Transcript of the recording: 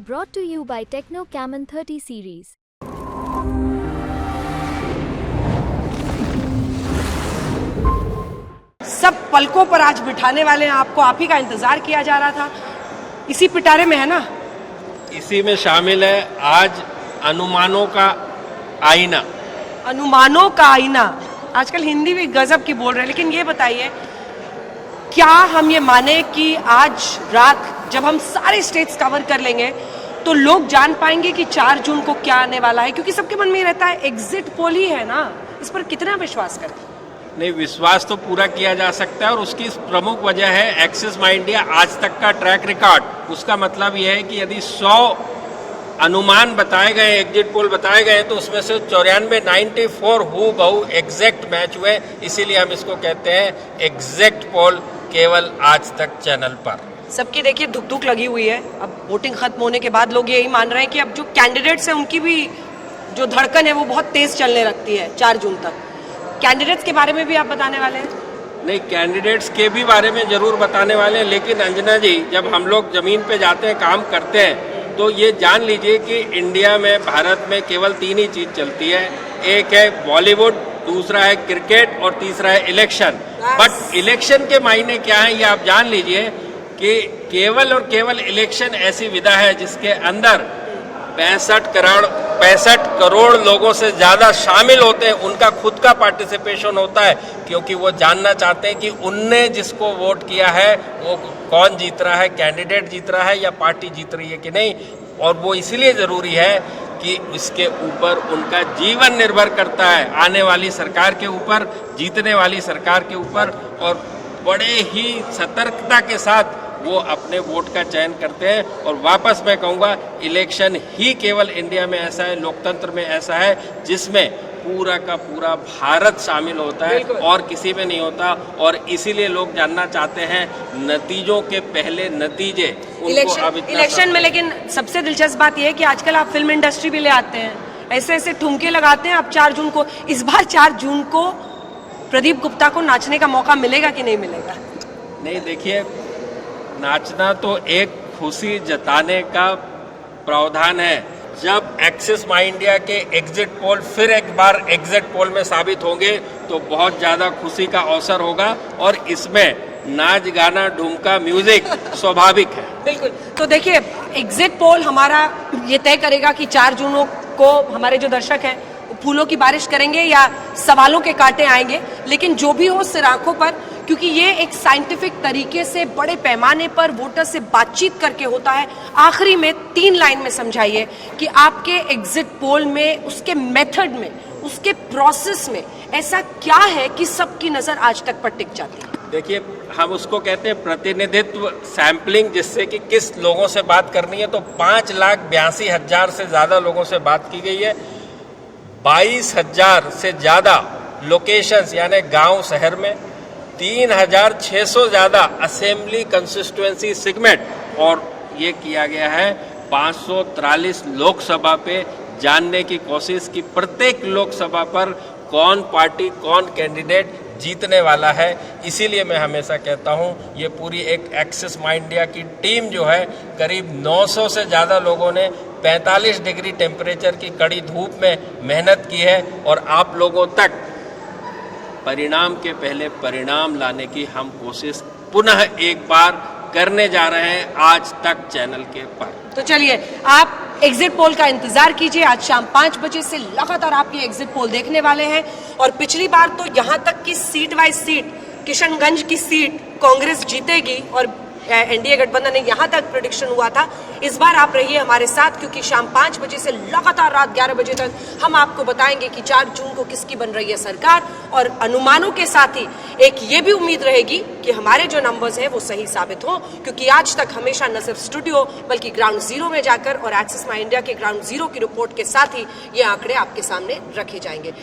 Brought to you by Techno Camon 30 series. सब पलकों पर आज बिठाने वाले हैं आपको, आप ही का इंतजार किया जा रहा था। इसी पिटारे में है ना? इसी में शामिल है आज अनुमानों का आईना। अनुमानों का आईना, आजकल हिंदी भी गजब की बोल रहे हैं। लेकिन ये बताइए, क्या हम ये माने कि आज रात जब हम सारे स्टेट्स कवर कर लेंगे तो लोग जान पाएंगे कि 4 जून को क्या आने वाला है? क्योंकि सबके मन में रहता है एग्जिट पोल ही है ना, इस पर कितना विश्वास करें? नहीं, विश्वास तो पूरा किया जा सकता है और उसकी प्रमुख वजह है एक्सिस माई इंडिया आज तक का ट्रैक रिकॉर्ड। उसका मतलब यह है कि यदि 100 अनुमान बताए गए, एग्जिट पोल बताए गए, तो उसमें से 94 हु बहु एग्जैक्ट मैच हुए। इसीलिए हम इसको कहते हैं एग्जैक्ट पोल, केवल आज तक चैनल पर। सबकी देखिए धुक धुक लगी हुई है। अब वोटिंग खत्म होने के बाद लोग यही मान रहे हैं कि अब जो कैंडिडेट्स हैं उनकी भी जो धड़कन है वो बहुत तेज चलने लगती है 4 जून तक। कैंडिडेट्स के बारे में भी आप बताने वाले हैं? नहीं, कैंडिडेट्स के भी बारे में जरूर बताने वाले हैं, लेकिन अंजना जी, जब हम लोग जमीन पे जाते हैं, काम करते हैं, तो ये जान लीजिए कि इंडिया में, भारत में केवल 3 ही चीज चलती है। एक है बॉलीवुड, दूसरा है क्रिकेट और तीसरा है इलेक्शन। बट इलेक्शन के मायने क्या है ये आप जान लीजिए कि केवल और केवल इलेक्शन ऐसी विधा है जिसके अंदर 65 करोड़ लोगों से ज्यादा शामिल होते हैं। उनका खुद का पार्टिसिपेशन होता है, क्योंकि वो जानना चाहते हैं कि उनने जिसको वोट किया है वो कौन जीत रहा है, कैंडिडेट जीत रहा है या पार्टी जीत रही है कि नहीं। और वो इसलिए जरूरी है कि इसके ऊपर उनका जीवन निर्भर करता है, आने वाली सरकार के ऊपर, जीतने वाली सरकार के ऊपर। और बड़े ही सतर्कता के साथ वो अपने वोट का चयन करते हैं। और वापस मैं कहूँगा, इलेक्शन ही केवल इंडिया में ऐसा है, लोकतंत्र में ऐसा है, जिसमें पूरा का पूरा भारत शामिल होता है और किसी में नहीं होता। और इसीलिए लोग जानना चाहते हैं नतीजों के पहले नतीजे। इलेक्शन में लेकिन सबसे दिलचस्प बात यह है कि आजकल आप फिल्म इंडस्ट्री भी ले आते हैं, ऐसे ऐसे ठुमके लगाते हैं आप 4 जून को। इस बार 4 जून को प्रदीप गुप्ता को नाचने का मौका मिलेगा कि नहीं मिलेगा? नहीं, देखिए, नाचना तो एक खुशी जताने का प्रावधान है। जब एक्सिस माई इंडिया के एग्जिट पोल फिर एक बार एग्जिट पोल में साबित होंगे तो बहुत ज्यादा खुशी का अवसर होगा। और इसमें नाच गाना ठुमका म्यूजिक स्वाभाविक है। बिल्कुल। तो देखिए, एग्जिट पोल हमारा ये तय करेगा कि 4 जून को हमारे जो दर्शक हैं फूलों की बारिश करेंगे या सवालों के कांटे आएंगे। लेकिन जो भी हो, सिर आंखों पर, क्योंकि ये एक साइंटिफिक तरीके से बड़े पैमाने पर वोटर से बातचीत करके होता है। आखिरी में 3 लाइन में समझाइए कि आपके एग्जिट पोल में, उसके मेथड में, उसके प्रोसेस में ऐसा क्या है कि सबकी नजर आज तक पर टिक जाती है? देखिए, हम उसको कहते हैं प्रतिनिधित्व सैंपलिंग, जिससे कि किस लोगों से बात करनी है। तो 5,82,000 से ज्यादा लोगों से बात की गई है। 22,000 से ज्यादा लोकेशंस यानी गांव शहर में, 3,600 ज्यादा असेंबली कंस्टिट्यूएंसी सेगमेंट, और ये किया गया है 543 लोकसभा पे जानने की कोशिश की प्रत्येक लोकसभा पर कौन पार्टी, कौन कैंडिडेट जीतने वाला है। इसीलिए मैं हमेशा कहता हूं, ये पूरी एक एक्सिस माई इंडिया की टीम जो है, करीब 900 से ज़्यादा लोगों ने 45 डिग्री टेम्परेचर की कड़ी धूप में मेहनत की है। और आप लोगों तक परिणाम के पहले परिणाम लाने की हम कोशिश पुनः एक बार करने जा रहे हैं आज तक चैनल के पर। तो चलिए, आप एग्जिट पोल का इंतजार कीजिए। आज शाम 5 बजे से लगातार आप ये एग्जिट पोल देखने वाले हैं। और पिछली बार तो यहाँ तक कि सीट वाइज सीट, किशनगंज की सीट कांग्रेस जीतेगी और एनडीए गठबंधन ने यहाँ तक प्रेडिक्शन हुआ था। इस बार आप रहिए हमारे साथ, क्योंकि शाम 5 बजे से लगातार रात 11 बजे तक हम आपको बताएंगे कि 4 जून को किसकी बन रही है सरकार। और अनुमानों के साथ ही एक ये भी उम्मीद रहेगी कि हमारे जो नंबर्स हैं वो सही साबित हो, क्योंकि आज तक हमेशा न सिर्फ स्टूडियो बल्कि ग्राउंड जीरो में जाकर और एक्सिस माई इंडिया के ग्राउंड जीरो की रिपोर्ट के साथ ही ये आंकड़े आपके सामने रखे जाएंगे।